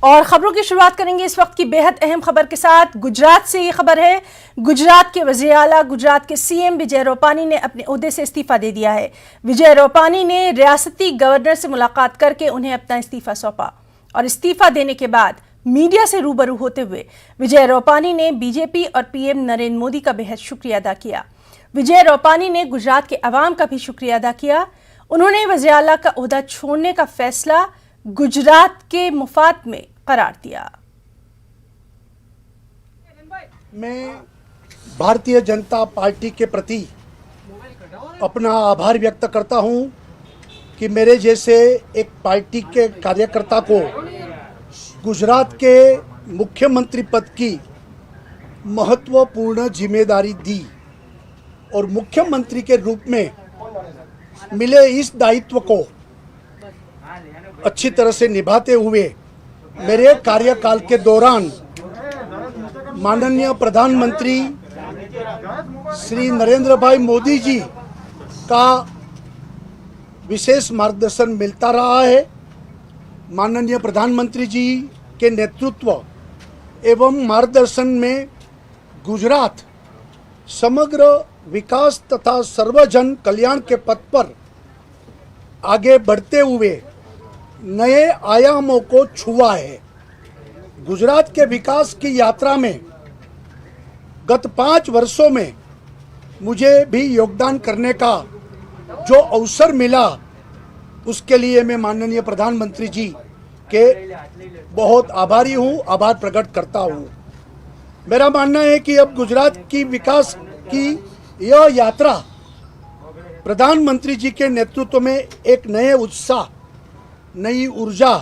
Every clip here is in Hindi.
और खबरों की शुरुआत करेंगे इस वक्त की बेहद अहम खबर के साथ। गुजरात से ये खबर है। गुजरात के वज़ीर आला, गुजरात के सीएम विजय रूपानी ने अपने ओहदे से इस्तीफा दे दिया है। विजय रूपानी ने रियासती गवर्नर से मुलाकात करके उन्हें अपना इस्तीफा सौंपा और इस्तीफा देने के बाद मीडिया से रूबरू होते हुए विजय रूपानी ने बीजेपी और पीएम नरेंद्र मोदी का बेहद शुक्रिया अदा किया। विजय रूपानी ने गुजरात के अवाम का भी शुक्रिया अदा किया। उन्होंने वज़ीर आला का ओहदा छोड़ने का फैसला गुजरात के मुफाद में करार दिया। मैं भारतीय जनता पार्टी के प्रति अपना आभार व्यक्त करता हूं कि मेरे जैसे एक पार्टी के कार्यकर्ता को गुजरात के मुख्यमंत्री पद की महत्वपूर्ण जिम्मेदारी दी और मुख्यमंत्री के रूप में मिले इस दायित्व को अच्छी तरह से निभाते हुए मेरे कार्यकाल के दौरान माननीय प्रधानमंत्री श्री नरेंद्र भाई मोदी जी का विशेष मार्गदर्शन मिलता रहा है। माननीय प्रधानमंत्री जी के नेतृत्व एवं मार्गदर्शन में गुजरात समग्र विकास तथा सर्वजन कल्याण के पथ पर आगे बढ़ते हुए नए आयामों को छुआ है। गुजरात के विकास की यात्रा में गत 5 वर्षों में मुझे भी योगदान करने का जो अवसर मिला, उसके लिए मैं माननीय प्रधानमंत्री जी के बहुत आभारी हूँ, आभार प्रकट करता हूँ। मेरा मानना है कि अब गुजरात की विकास की यह यात्रा प्रधानमंत्री जी के नेतृत्व में एक नए उत्साह, नई ऊर्जा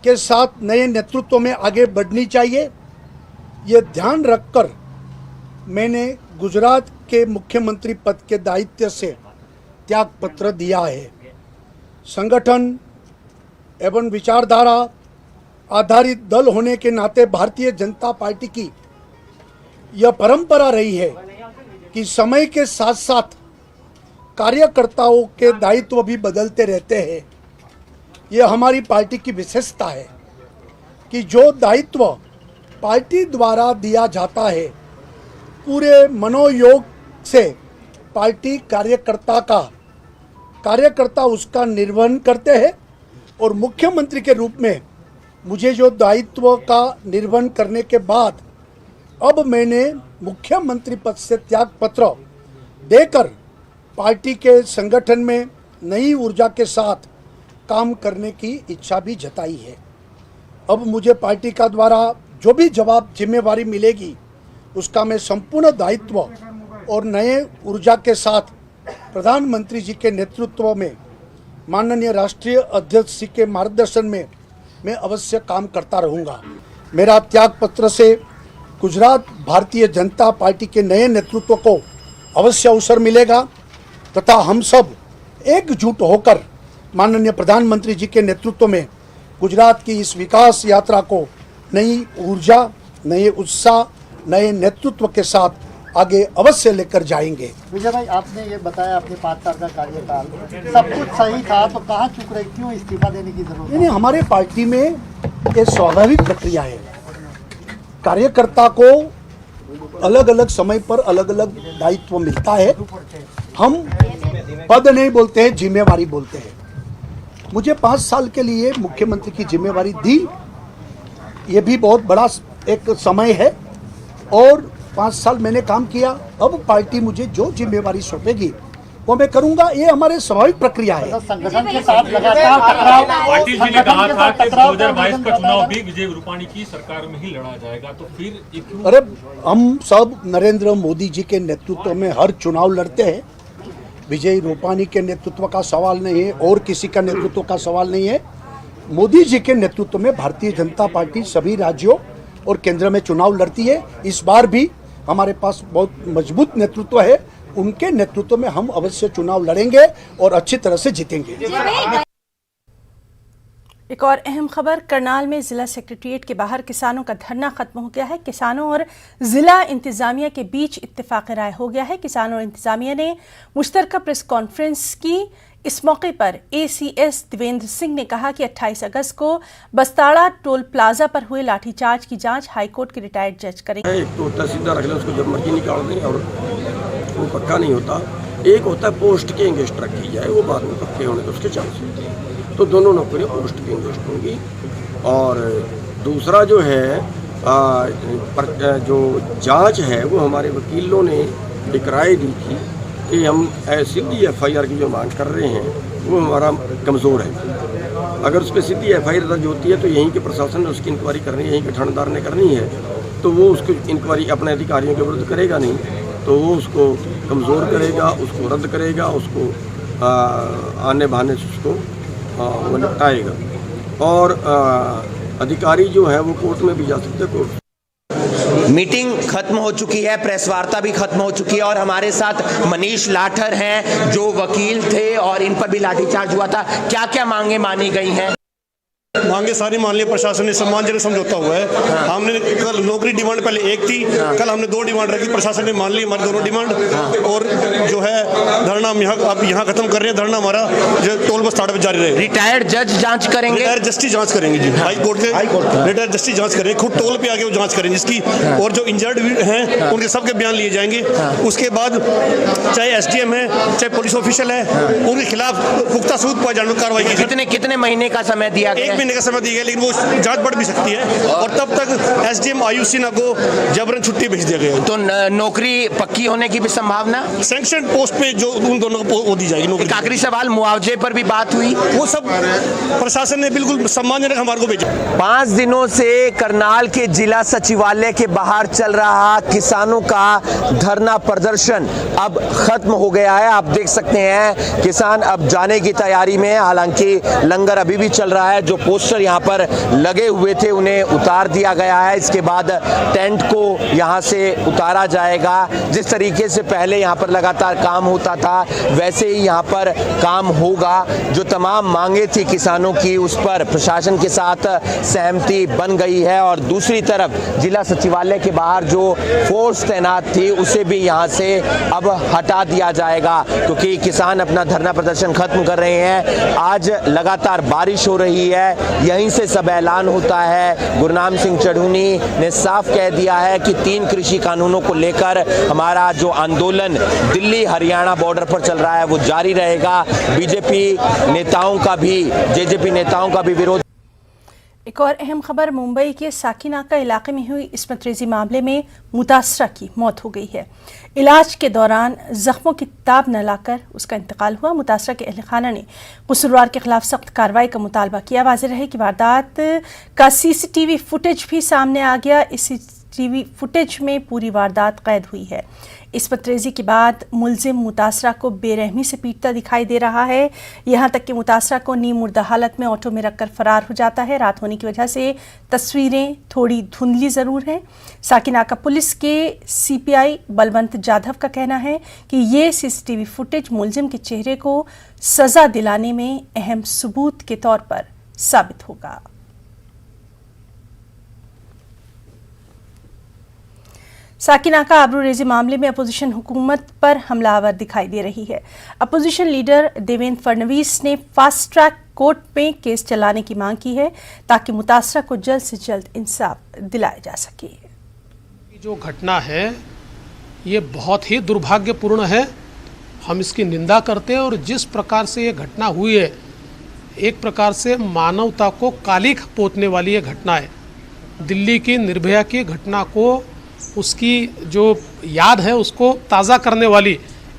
के साथ नए नेतृत्व में आगे बढ़नी चाहिए। ये ध्यान रखकर मैंने गुजरात के मुख्यमंत्री पद के दायित्व से त्याग पत्र दिया है। संगठन एवं विचारधारा आधारित दल होने के नाते भारतीय जनता पार्टी की यह परंपरा रही है कि समय के साथ साथ कार्यकर्ताओं के दायित्व भी बदलते रहते हैं। यह हमारी पार्टी की विशेषता है कि जो दायित्व पार्टी द्वारा दिया जाता है, पूरे मनोयोग से पार्टी कार्यकर्ता उसका निर्वहन करते हैं और मुख्यमंत्री के रूप में मुझे जो दायित्व का निर्वहन करने के बाद अब मैंने मुख्यमंत्री पद से त्याग पत्र देकर पार्टी के संगठन में नई ऊर्जा के साथ काम करने की इच्छा भी जताई है। अब मुझे पार्टी का द्वारा जो भी जिम्मेवारी मिलेगी, उसका मैं संपूर्ण दायित्व और नए ऊर्जा के साथ प्रधानमंत्री जी के नेतृत्व में माननीय राष्ट्रीय अध्यक्ष जी के मार्गदर्शन में मैं अवश्य काम करता रहूँगा। मेरा त्याग पत्र से गुजरात भारतीय जनता पार्टी के नए नेतृत्व को अवश्य अवसर मिलेगा तथा हम सब एकजुट होकर माननीय प्रधानमंत्री जी के नेतृत्व में गुजरात की इस विकास यात्रा को नई ऊर्जा, नए उत्साह, नए नेतृत्व के साथ आगे अवश्य लेकर जाएंगे। विजय भाई, आपने ये बताया अपने 5 साल का कार्यकाल सब कुछ सही था, तो कहाँ चुक रहे, क्यों इस्तीफा देने की जरूरत? नहीं, हमारे पार्टी में ये स्वाभाविक प्रक्रिया है। कार्यकर्ता को अलग अलग समय पर अलग अलग दायित्व मिलता है। हम पद नहीं बोलते हैं, जिम्मेवारी बोलते हैं। मुझे 5 साल के लिए मुख्यमंत्री की जिम्मेवारी दी, ये भी बहुत बड़ा एक समय है और 5 साल मैंने काम किया। अब पार्टी मुझे जो जिम्मेवारी सौंपेगी वो मैं करूंगा। ये हमारे स्वाभाविक प्रक्रिया है। संगठन के साथ लगातार टकराव, पार्टी जी ने कहा था कि 2022 का चुनाव भी विजय रूपानी की सरकार में ही लड़ा जाएगा, तो फिर अरे हम सब नरेंद्र मोदी जी के नेतृत्व में हर चुनाव लड़ते हैं। विजय रूपानी के नेतृत्व का सवाल नहीं है और किसी का नेतृत्व का सवाल नहीं है। मोदी जी के नेतृत्व में भारतीय जनता पार्टी सभी राज्यों और केंद्र में चुनाव लड़ती है। इस बार भी हमारे पास बहुत मजबूत नेतृत्व है। उनके नेतृत्व में हम अवश्य चुनाव लड़ेंगे और अच्छी तरह से जीतेंगे। एक और अहम खबर, करनाल में जिला सेक्रेटेरिएट के बाहर किसानों का धरना खत्म हो गया है। किसानों और जिला इंतजामिया के बीच इत्तेफाक राय हो गया है। किसानों और इंतजामिया ने मुश्तरका प्रेस कॉन्फ्रेंस की। इस मौके पर ACS देवेंद्र सिंह ने कहा कि 28 अगस्त को बस्ताड़ा टोल प्लाजा पर हुए लाठीचार्ज की जांच हाईकोर्ट के रिटायर्ड जज करेंगे। एक तो तहसीलदार रख लें, उसको जब मर्जी निकाल दें और वो पक्का नहीं होता। एक होता है पोस्ट के इंगेस्ट रखी जाए, वो बाद में पक्के होने के उसके चांस होते हैं। तो दोनों नौकरियाँ पोस्ट की इंगेस्ट होंगी। और दूसरा जो है जो जांच है वो हमारे वकीलों ने एक राय दी थी कि हम सीधी FIR की जो मांग कर रहे हैं वो हमारा कमज़ोर है। अगर उस पर सीधी FIR दर्ज होती है तो यहीं के प्रशासन ने उसकी इंक्वायरी करनी है, यहीं के थानेदार ने करनी है, तो वो उसकी इंक्वायरी अपने अधिकारियों के विरुद्ध करेगा नहीं, तो वो उसको कमज़ोर करेगा, उसको रद्द करेगा, उसको आने बहाने से उसको वो निपटाएगा। और अधिकारी जो है वो कोर्ट में भी जा सकते हैं। कोर्ट मीटिंग खत्म हो चुकी है, प्रेस वार्ता भी खत्म हो चुकी है और हमारे साथ मनीष लाठर हैं जो वकील थे और इन पर भी लाठीचार्ज हुआ था। क्या क्या मांगे मानी गई हैं? मांगे सारी मान ली, प्रशासन ने सम्मानजनक समझौता हुआ है। हमने कल नौकरी डिमांड पहले एक थी, कल हमने 2 डिमांड रखी, प्रशासन ने मान ली हमारी दोनों डिमांड। और जो है धरना हम यहाँ खत्म कर रहे हैं। धरना हमारा जो टोल बस्ताड़ा पे जारी रहेगा। रिटायर्ड जज जांच करेंगे, रिटायर्ड जस्टिस जांच करेंगे जी, हाई कोर्ट के रिटायर्ड जस्टिस जांच करेंगे, खुद टोल पे आके वो जांच करेंगे जिसकी। और जो इंजर्ड हैं उनके सबके बयान लिए जाएंगे। उसके बाद चाहे SDM है चाहे पुलिस ऑफिशियल है, उनके खिलाफ पुख्ता सबूत पाए जाने कार्रवाई की। कितने महीने का समय दिया गया? 1 महीने का समय दिया गया, लेकिन वो जांच बढ़ भी सकती है। और तब तक SDM आयुष सिन्हा को जबरन छुट्टी भेज दिया गया। तो नौकरी पक्की होने की भी संभावना? सैंक्शन पोस्ट पे जो उन दोनों को दी जाएगी नौकरी। एक आखिरी सवाल, मुआवजे पर भी बात हुई? वो सब प्रशासन ने बिल्कुल सम्मानजनक हमारे को भेजा। 5 दिनों से करनाल के जिला सचिवालय के बाहर चल रहा किसानों का धरना प्रदर्शन अब खत्म हो गया है। आप देख सकते हैं किसान अब जाने की तैयारी में है। हालांकि लंगर अभी भी चल रहा है। जो पोस्टर यहाँ पर लगे हुए थे उन्हें उतार दिया गया है। इसके बाद टेंट को यहाँ से उतारा जाएगा। जिस तरीके से पहले यहाँ पर लगातार काम होता था वैसे ही यहाँ पर काम होगा। जो तमाम मांगे थी किसानों की उस पर प्रशासन के साथ सहमति बन गई है। और दूसरी तरफ जिला सचिवालय के बाहर जो फोर्स तैनात थी उसे भी यहाँ से अब हटा दिया जाएगा, क्योंकि किसान अपना धरना प्रदर्शन खत्म कर रहे हैं। आज लगातार बारिश हो रही है, यहीं से सब ऐलान होता है। गुरनाम सिंह चढ़ूनी ने साफ कह दिया है कि 3 कृषि कानूनों को लेकर हमारा जो आंदोलन दिल्ली हरियाणा बॉर्डर पर चल रहा है वो जारी रहेगा। BJP नेताओं का भी JJP नेताओं का भी विरोध। एक और अहम खबर, मुंबई के साकिनाका इलाके में हुई इस्मत रेजी मामले में मुतासरा की मौत हो गई है। इलाज के दौरान जख्मों की ताब न लाकर उसका इंतकाल हुआ। मुतासरा के अहल खाना ने कसूरवार के खिलाफ सख्त कार्रवाई का मुतालबा किया। वाज़ेह रहे कि वारदात का CCTV फुटेज भी सामने आ गया। इस CCTV फुटेज में पूरी वारदात कैद हुई है। इस्मत रेजी के बाद मुलजिम मुतासरा को बेरहमी से पीटता दिखाई दे रहा है। यहाँ तक कि मुतासरा को नीम मुर्दा हालत में ऑटो में रखकर फरार हो जाता है। रात होने की वजह से तस्वीरें थोड़ी धुंधली ज़रूर हैं। साकिनाका पुलिस के CPI बलवंत जाधव का कहना है कि ये CCTV फुटेज मुलजिम के चेहरे को सज़ा दिलाने में अहम सबूत के तौर पर साबित होगा। साकिनाका आबरूरेजी मामले में अपोजिशन हुकूमत पर हमलावर दिखाई दे रही है। अपोजिशन लीडर देवेंद्र फडणवीस ने फास्ट ट्रैक कोर्ट में केस चलाने की मांग की है ताकि मुतासरा को जल्द से जल्द इंसाफ दिलाया जा सके। जो घटना है ये बहुत ही दुर्भाग्यपूर्ण है। हम इसकी निंदा करते हैं और जिस प्रकार से ये घटना हुई है एक प्रकार से मानवता को कालिख पोतने वाली ये घटना है। दिल्ली की निर्भया की घटना को उसकी जो याद है उसको ताज़ा करने वाली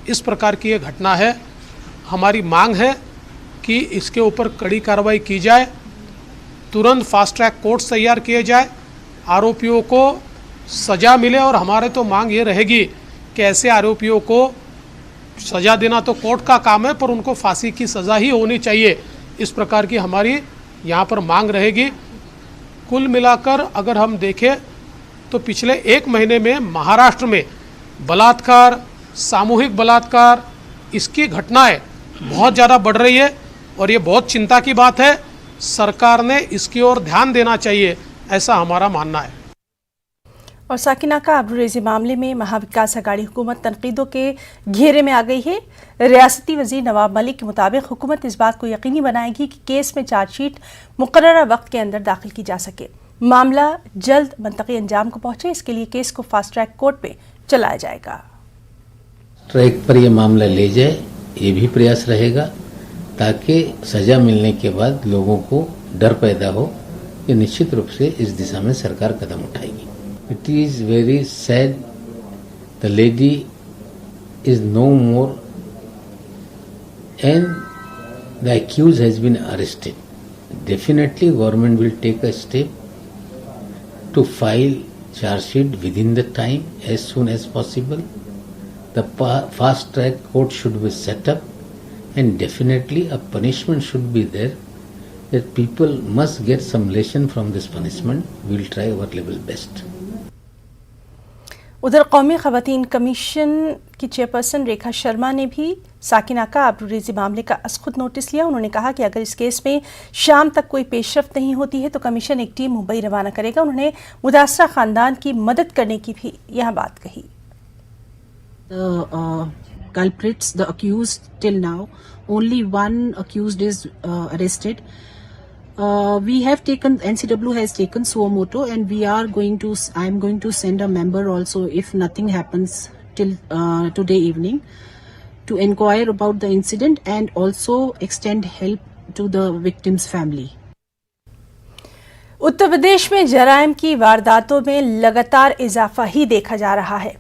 इस प्रकार की ये घटना है। हमारी मांग है कि इसके ऊपर कड़ी कार्रवाई की जाए, तुरंत फास्ट ट्रैक कोर्ट्स तैयार किए जाए, आरोपियों को सज़ा मिले। और हमारे तो मांग ये रहेगी कि ऐसे आरोपियों को सज़ा देना तो कोर्ट का काम है, पर उनको फांसी की सज़ा ही होनी चाहिए। इस प्रकार की हमारी यहाँ पर मांग रहेगी। कुल मिलाकर अगर हम देखें तो पिछले 1 महीने में महाराष्ट्र में बलात्कार, सामूहिक बलात्कार, इसकी घटनाएं बहुत ज़्यादा बढ़ रही है और ये बहुत चिंता की बात है। सरकार ने इसकी ओर ध्यान देना चाहिए, ऐसा हमारा मानना है। और साकिना का आबरूरेज़ी मामले में महाविकास अघाड़ी हुकूमत तनकीदों के घेरे में आ गई है। रियासती वज़ीर नवाब मलिक के मुताबिक हुकूमत इस बात को यकीनी बनाएगी कि केस में चार्जशीट मुकर्ररा वक्त के अंदर दाखिल की जा सके, मामला जल्द मंतकी अंजाम को पहुंचे। इसके लिए केस को फास्ट ट्रैक कोर्ट में चलाया जाएगा। ट्रैक पर यह मामला ले जाए, ये भी प्रयास रहेगा ताकि सजा मिलने के बाद लोगों को डर पैदा हो कि निश्चित रूप से इस दिशा में सरकार कदम उठाएगी। It is very sad the lady is no more and the accused has been arrested. Definitely government will take a step to file charge sheet within the time as soon as possible. The fast track court should be set up and definitely a punishment should be there that people must get some lesson from this punishment. We will try our level best. उधर कौमी ख़वातीन कमीशन की चेयरपर्सन रेखा शर्मा ने भी साकिना का आबरूरेज़ी मामले का खुद नोटिस लिया। उन्होंने कहा कि अगर इस केस में शाम तक कोई पेशरफ्त नहीं होती है तो कमीशन एक टीम मुंबई रवाना करेगा। उन्होंने मुतासरा ख़ानदान की मदद करने की भी यह बात कही। Culprits, the accused, till now only one accused is arrested. We have taken, NCW has taken suo moto, and we are going to, I am going to send a member also if nothing happens till today evening to inquire about the incident and also extend help to the victim's family. Uttar Pradesh में जराइम की वारदातों में लगातार इजाफा ही देखा जा रहा है।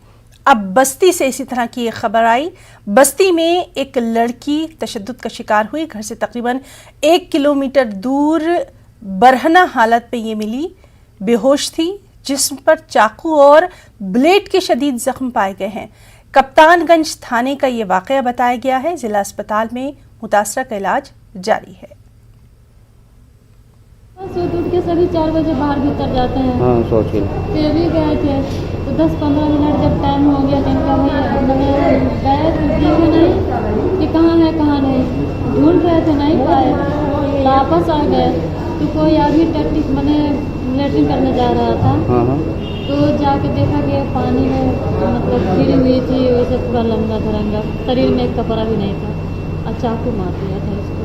अब बस्ती से इसी तरह की एक खबर आई। बस्ती में एक लड़की तशद्दुद का शिकार हुई। घर से तकरीबन 1 किलोमीटर दूर बरहना हालत में ये मिली, बेहोश थी, जिस्म पर चाकू और ब्लेड के शदीद जख्म पाए गए हैं। कप्तानगंज थाने का ये वाकया बताया गया है। जिला अस्पताल में मुतासरा का इलाज जारी है। उठ के सभी 4 बजे बाहर भीतर जाते हैं। हाँ, सोच के फिर भी गए थे तो 10-15 मिनट जब टाइम हो गया तो इनका मैंने गए देखे नहीं कि कहाँ है कहाँ नहीं, ढूंढ रहे थे, नहीं पाए, वापस आ गए तो कोई आदमी टैक्टिक मैंने लेटरिन करने जा रहा था तो जाके देखा कि पानी में मतलब गिरी हुई थी, वैसे पूरा लंबा धरंगा, शरीर में एक कपड़ा भी नहीं था और चाकू मार दिया था इसको।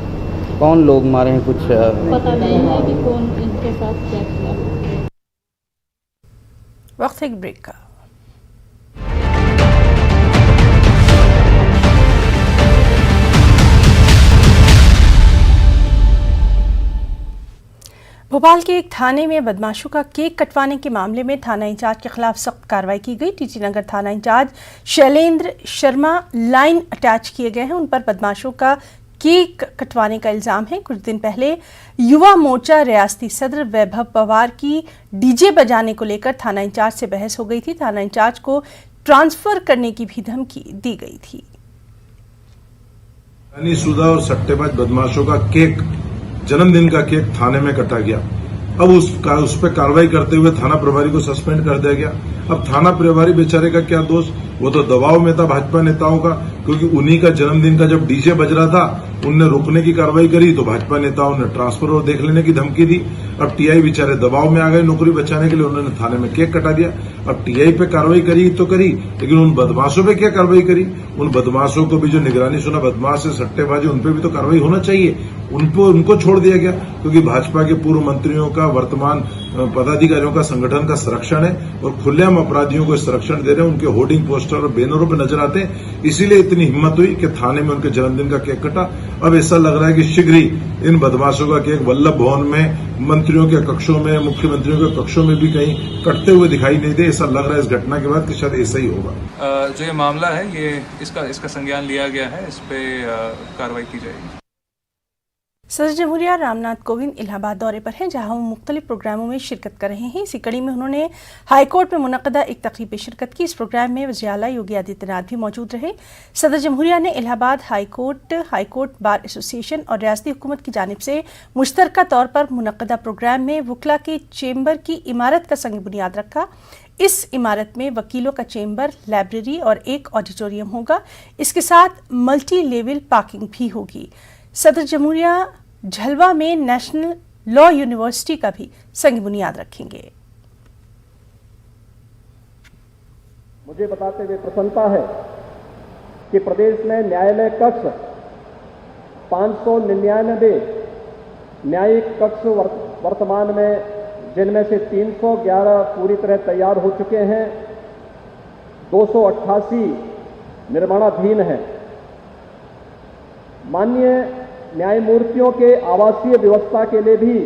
कौन लोग मारे हैं कुछ पता नहीं है कि कौन इनके साथ क्या किया। वक्त एक ब्रेक का। भोपाल के एक थाने में बदमाशों का केक कटवाने के मामले में थाना इंचार्ज के खिलाफ सख्त कार्रवाई की गई। टीटी नगर थाना in charge Shailendra Sharma line attach किए गए हैं। उन पर बदमाशों का केक कटवाने का इल्जाम है। कुछ दिन पहले युवा मोर्चा रियासती सदर वैभव पवार की डीजे बजाने को लेकर थाना इंचार्ज से बहस हो गई थी। थाना इंचार्ज को ट्रांसफर करने की भी धमकी दी गई थी। सुधा और सट्टेबाज बदमाशों का केक, जन्मदिन का केक थाने में कटा गया। अब उस पर कार्रवाई करते हुए थाना प्रभारी को सस्पेंड कर दिया गया। अब थाना प्रभारी बेचारे का क्या दोष, वो तो दबाव में था भाजपा नेताओं का, क्योंकि उन्हीं का जन्मदिन का जब डीजे बज रहा था उनने रोकने की कार्रवाई करी तो भाजपा नेताओं ने ट्रांसफर और देख लेने की धमकी दी। अब टीआई बेचारे दबाव में आ गए नौकरी बचाने के लिए, उन्होंने थाने में केक कटा दिया। अब टीआई पे कार्रवाई करी तो करी, लेकिन उन बदमाशों पे क्या कार्रवाई करी? उन बदमाशों को भी जो निगरानी सुना बदमाश है, सट्टेबाजी, उन पे भी तो कार्रवाई होना चाहिए। उनको छोड़ दिया गया क्योंकि भाजपा के पूर्व मंत्रियों का, वर्तमान पदाधिकारियों का संगठन का संरक्षण है और खुलेआम अपराधियों को संरक्षण दे रहे हैं। उनके होर्डिंग पोस्टर और बैनरों पर नजर आते हैं। इसीलिए इतनी हिम्मत हुई कि थाने में उनके जन्मदिन का केक कटा। अब ऐसा लग रहा है कि शीघ्र ही इन बदमाशों का केक वल्लभ भवन में, मंत्रियों के कक्षों में, मुख्यमंत्रियों के कक्षों में भी कहीं कटते हुए दिखाई नहीं दे। ऐसा लग रहा है इस घटना के बाद कि शायद ऐसा ही होगा। जो ये मामला है, ये इसका संज्ञान लिया गया है, इस पे कार्रवाई की जाएगी। सदर जमहूरिया रामनाथ कोविंद इलाहाबाद दौरे पर हैं, जहां वो मुख्तलिफ प्रोग्रामों में शिरकत कर रहे हैं। इसी कड़ी में उन्होंने हाईकोर्ट में मुनक़दा एक तक़रीब में शिरकत की। इस प्रोग्राम में वज़ीर आला योगी आदित्यनाथ भी मौजूद रहे। सदर जमहूरिया ने इलाहाबाद हाईकोर्ट बार एसोसिएशन और रियासती हुकूमत की जानिब से मुश्तरका तौर पर मुनक़दा प्रोग्राम में वकला के चेंबर की इमारत का संग बुनियाद रखा। इस इमारत में वकीलों का चेंबर, लाइब्रेरी और एक ऑडिटोरियम होगा। इसके साथ मल्टी लेवल पार्किंग भी होगी। सदर जमहूरिया झलवा में नेशनल लॉ यूनिवर्सिटी का भी संग बुनियाद रखेंगे। मुझे बताते हुए प्रसन्नता है कि प्रदेश में न्यायालय कक्ष 599 न्यायिक कक्ष वर्तमान में, जिनमें से 311 पूरी तरह तैयार हो चुके हैं, 288 निर्माणाधीन हैं। माननीय न्यायमूर्तियों के आवासीय व्यवस्था के लिए भी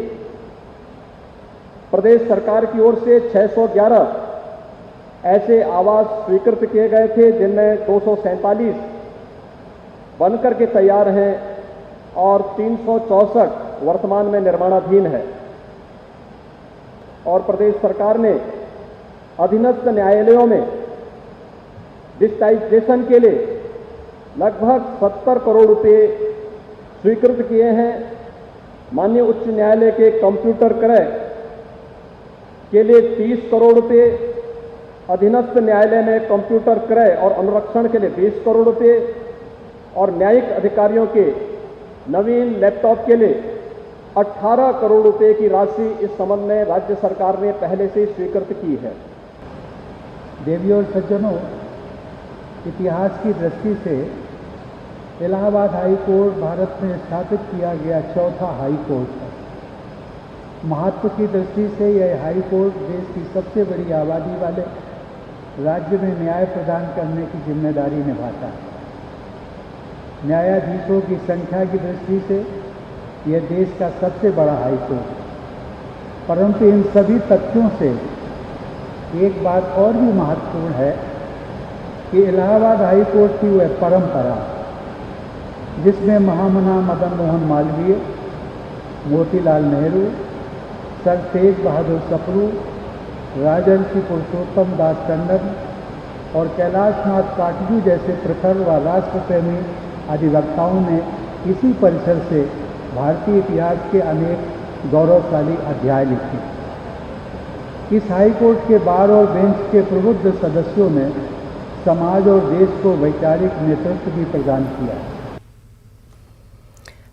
प्रदेश सरकार की ओर से 611 ऐसे आवास स्वीकृत किए गए थे, जिनमें 247 बनकर के तैयार हैं और 364 वर्तमान में निर्माणाधीन है। और प्रदेश सरकार ने अधीनस्थ न्यायालयों में डिजिटाइजेशन के लिए लगभग 70 करोड़ रुपए स्वीकृत किए हैं। माननीय उच्च न्यायालय के कंप्यूटर क्रय के लिए 30 करोड़ रुपए, अधीनस्थ न्यायालय में कंप्यूटर क्रय और अनुरक्षण के लिए 20 करोड़ रुपए और न्यायिक अधिकारियों के नवीन लैपटॉप के लिए 18 करोड़ रुपए की राशि इस संबंध में राज्य सरकार ने पहले से स्वीकृत की है। देवी और सज्जनों, इतिहास की दृष्टि से इलाहाबाद हाई कोर्ट भारत में स्थापित किया गया चौथा हाई कोर्ट है। महत्व की दृष्टि से यह हाई कोर्ट देश की सबसे बड़ी आबादी वाले राज्य में न्याय प्रदान करने की जिम्मेदारी निभाता है। न्यायाधीशों की संख्या की दृष्टि से यह देश का सबसे बड़ा हाई कोर्ट है। परंतु इन सभी तथ्यों से एक बात और भी महत्वपूर्ण है कि इलाहाबाद हाई कोर्ट की वह परंपरा जिसमें महामना मदन मोहन मालवीय, मोतीलाल नेहरू, सर तेज बहादुर सप्रू, राजर्षि पुरुषोत्तम दास टंडन और कैलाश नाथ काटजू जैसे प्रखर व राष्ट्रप्रेमी अधिवक्ताओं ने इसी परिसर से भारतीय इतिहास के अनेक गौरवशाली अध्याय लिखे। इस हाई कोर्ट के बार और बेंच के प्रबुद्ध सदस्यों ने समाज और देश को वैचारिक नेतृत्व भी प्रदान किया।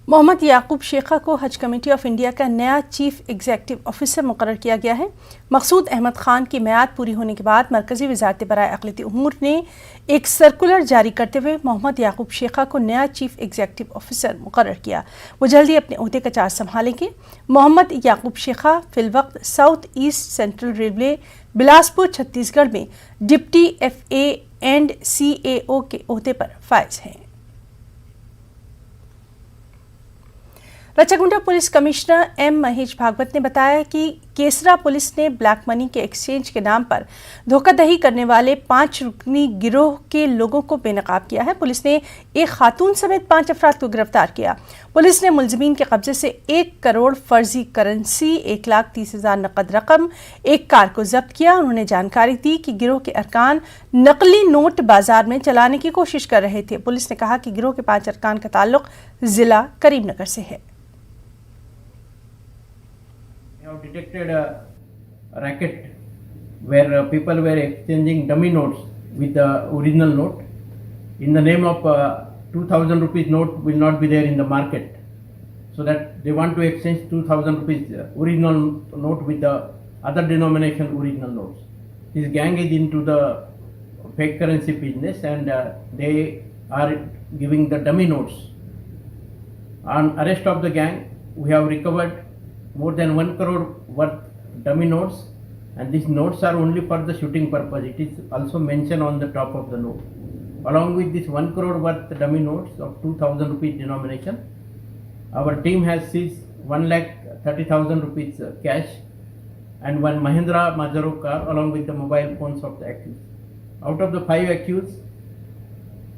मोहम्मद याकूब शेखा को हज कमेटी ऑफ इंडिया का नया चीफ एग्जीक्यूटिव ऑफिसर मुकर्रर किया गया है। मकसूद अहमद खान की मियाद पूरी होने के बाद मरकजी वजारत बराए अक़लियती उमूर ने एक सर्कुलर जारी करते हुए मोहम्मद याकूब शेखा को नया चीफ एग्जीक्यूटिव ऑफिसर मुकर्रर किया। वो जल्दी अपने ओहदे का चार्ज संभालेंगे। मोहम्मद याकूब शेखा फिलवक्त south east central railway Bilaspur Chhattisgarh में डिप्टी FA एंड CAO के ओहदे पर फाइज हैं। Rachakonda police commissioner M Mahesh Bhagwat ने बताया कि केसरा पुलिस ने ब्लैक मनी के एक्सचेंज के नाम पर धोखाधड़ी करने वाले 5 रुकनी गिरोह के लोगों को बेनकाब किया है। पुलिस ने एक खातून समेत 5 अफराद को गिरफ्तार किया। पुलिस ने मुलजिमीन के कब्जे से 1 करोड़ फर्जी करेंसी, 1,30,000 नकद रकम, एक कार को जब्त किया। उन्होंने जानकारी दी कि गिरोह के अरकान नकली नोट बाजार में चलाने की कोशिश कर रहे थे। पुलिस ने कहा कि गिरोह के 5 अरकान का ताल्लुक जिला करीमनगर से है। have detected a racket where people were exchanging dummy notes with the original note in the name of 2000 rupees note will not be there in the market, so that they want to exchange 2000 rupees original note with the other denomination original notes. This gang is into the fake currency business and they are giving the dummy notes. On arrest of the gang, we have recovered more than 1 crore worth dummy notes, and these notes are only for the shooting purpose. It is also mentioned on the top of the note. Along with this 1 crore worth dummy notes of 2000 rupees denomination, our team has seized 1,30,000 rupees cash and one Mahindra Majero car along with the mobile phones of the accused. Out of the 5 accused,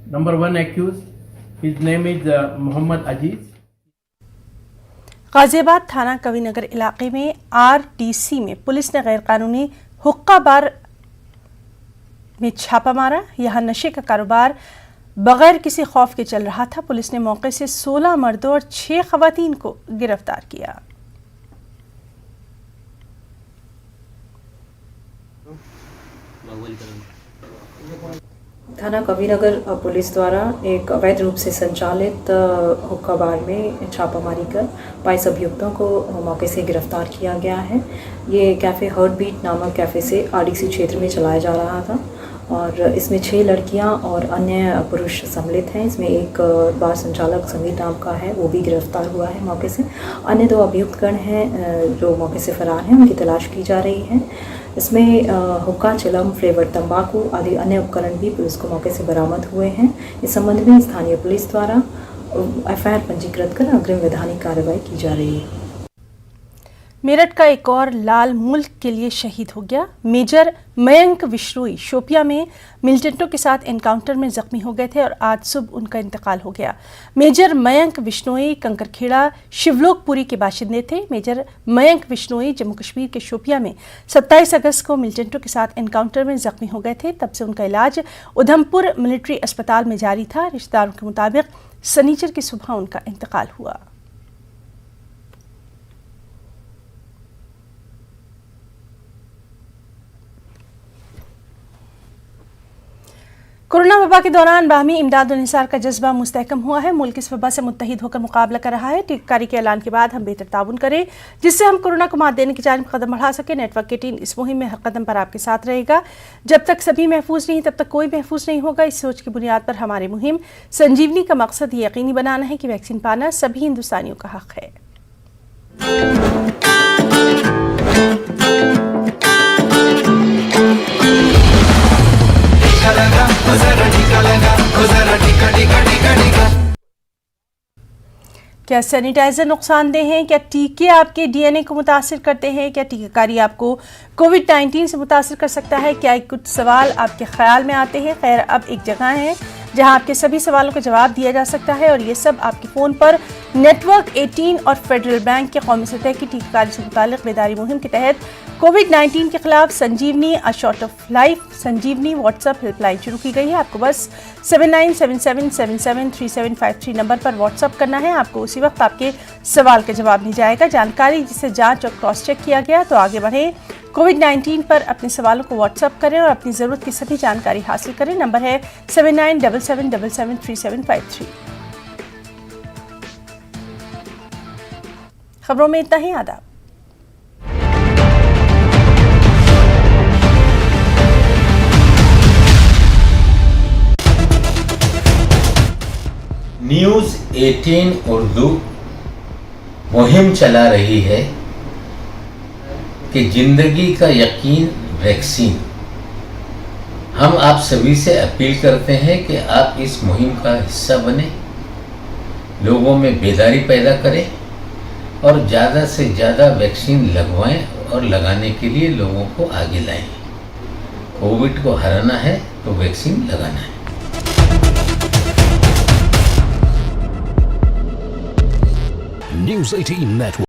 number 1 accused, his name is Muhammad Aziz. Ghaziabad थाना कविनगर इलाके में RDC में पुलिस ने गैरकानूनी हुक्का बार में छापा मारा। यहां नशे का कारोबार बगैर किसी खौफ के चल रहा था। पुलिस ने मौके से 16 मर्दों और 6 खवातीन को गिरफ्तार किया। थाना कबीरनगर पुलिस द्वारा एक अवैध रूप से संचालित हुक्का बार में छापामारी कर 22 अभियुक्तों को मौके से गिरफ्तार किया गया है। ये कैफ़े हार्ट बीट नामक कैफ़े से आरडीसी क्षेत्र में चलाया जा रहा था और इसमें 6 लड़कियां और अन्य पुरुष सम्मिलित हैं। इसमें एक बार संचालक समीर नाम का है, वो भी गिरफ्तार हुआ है मौके से। अन्य 2 अभियुक्तगण हैं जो मौके से फरार हैं, उनकी तलाश की जा रही है। इसमें हुक्का, चिलम, फ्लेवर तंबाकू आदि अन्य उपकरण भी पुलिस को मौके से बरामद हुए हैं। इस संबंध में स्थानीय पुलिस द्वारा एफआईआर पंजीकृत कर अग्रिम वैधानिक कार्रवाई की जा रही है। मेरठ का एक और लाल मुल्क के लिए शहीद हो गया। मेजर मयंक विश्नोई शोपिया में मिलिटेंटों के साथ एनकाउंटर में जख्मी हो गए थे और आज सुबह उनका इंतकाल हो गया। मेजर मयंक विश्नोई कंकरखेड़ा शिवलोकपुरी के बाशिंदे थे। मेजर मयंक विश्नोई जम्मू कश्मीर के शोपिया में 27 अगस्त को मिलिटेंटों के साथ एनकाउंटर में जख्मी हो गए थे। तब से उनका इलाज उधमपुर मिलिट्री अस्पताल में जारी था। रिश्तेदारों के मुताबिक शनिचर की सुबह उनका इंतकाल हुआ। कोरोना वबा के दौरान बाहमी इमदाद और निसार का जज्बा मुस्तहकम हुआ है। मुल्क इस वबा से मुत्तहिद होकर मुकाबला कर रहा है। टीकाकरी के ऐलान के बाद हम बेहतर ताउन करें जिससे हम कोरोना को मात देने की जानिब कदम बढ़ा सकें। नेटवर्क की टीम इस मुहिम में हर कदम पर आपके साथ रहेगा। जब तक सभी महफूज नहीं तब तक कोई महफूज नहीं होगा। इस सोच की बुनियाद पर हमारी मुहिम संजीवनी का मकसद ये यकीनी बनाना है कि वैक्सीन पाना सभी हिंदुस्तानियों का हक है। क्या सैनिटाइजर नुकसानदेह हैं? क्या टीके आपके डीएनए को मुतासिर करते हैं? क्या टीकाकारी आपको कोविड-19 से मुतासिर कर सकता है? क्या कुछ सवाल आपके ख्याल में आते हैं? खैर, अब एक जगह है जहां आपके सभी सवालों का जवाब दिया जा सकता है और ये सब आपके फ़ोन पर नेटवर्क 18 और फेडरल बैंक के कौमी सतह की टीकाकारी से मुताल्लिक़ बेदारी मुहिम के तहत कोविड-19 के खिलाफ Sanjeevani a shot of life Sanjeevani WhatsApp helpline शुरू की गई है। आपको बस 7977773753 नंबर पर व्हाट्सएप करना है। आपको उसी वक्त आपके सवाल का जवाब मिल जाएगा। जानकारी जिसे जांच और क्रॉस चेक किया गया तो आगे बढ़ें। कोविड-19 पर अपने सवालों को व्हाट्सएप करें और अपनी ज़रूरत की सभी जानकारी हासिल करें। नंबर है 7977773753। खबरों में इतना ही। आदाब। न्यूज़ 18 उर्दू मुहिम चला रही है कि जिंदगी का यकीन वैक्सीन। हम आप सभी से अपील करते हैं कि आप इस मुहिम का हिस्सा बने, लोगों में बेदारी पैदा करें और ज़्यादा से ज़्यादा वैक्सीन लगवाएं और लगाने के लिए लोगों को आगे लाएं। कोविड को हराना है तो वैक्सीन लगाना है। News 18 Network.